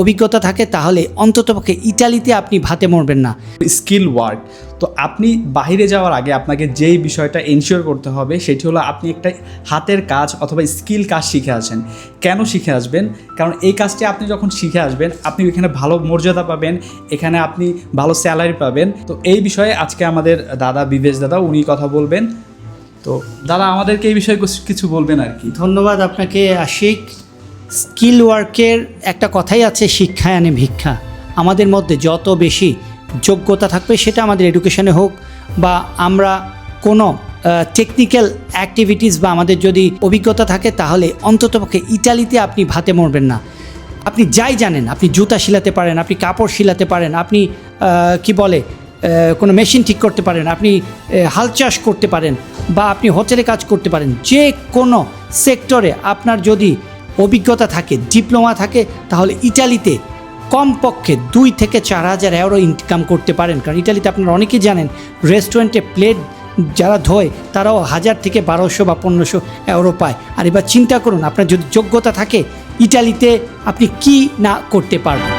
অভিজ্ঞতা থাকে তাহলে অন্ততপক্ষে ইটালিতে আপনি ভাতে মরবেন না। স্কিল ওয়ার্ক, তো আপনি বাইরে যাওয়ার আগে আপনাকে যেই বিষয়টা এনশিওর করতে হবে সেটি হলো আপনি একটা হাতের কাজ অথবা স্কিল কাজ শিখে আসেন। কেন শিখে আসবেন? কারণ এই কাজটি আপনি যখন শিখে আসবেন আপনি এখানে ভালো মর্যাদা পাবেন, এখানে আপনি ভালো স্যালারি পাবেন। তো এই বিষয়ে আজকে আমাদের দাদা বিবেশ দাদা উনি কথা বলবেন। তো দাদা আমাদেরকে এই বিষয়ে কিছু বলবেন আর কি। ধন্যবাদ আপনাকে আশিক। স্কিল ওয়ার্কের একটা কথাই আছে, শিক্ষায় আনে ভিক্ষা। আমাদের মধ্যে যত বেশি যোগ্যতা থাকবে, সেটা আমাদের এডুকেশনে হোক বা আমরা কোনো টেকনিক্যাল অ্যাক্টিভিটিস বা আমাদের যদি অভিজ্ঞতা থাকে, তাহলে অন্ততপক্ষে ইটালিতে আপনি ভাতে মরবেন না। আপনি যাই জানেন, আপনি জুতা শিলাতে পারেন, আপনি কাপড় শিলাতে পারেন, আপনি কোনো মেশিন ঠিক করতে পারেন, আপনি হাল চাষ করতে পারেন বা আপনি হোটেলে কাজ করতে পারেন। যে কোনো সেক্টরে আপনার যদি অভিজ্ঞতা থাকে, ডিপ্লোমা থাকে, তাহলে ইটালিতে কমপক্ষে 2 থেকে 4,000 ইউরো ইনকাম করতে পারেন। কারণ ইটালিতে আপনারা অনেকেই জানেন, রেস্টুরেন্টে প্লেট যারা ধোয় তারাও 1,000 থেকে 1,200 বা 1,500 ইউরো পায়। আর এবার চিন্তা করুন, আপনার যদি যোগ্যতা থাকে ইটালিতে আপনি কি না করতে পারবেন।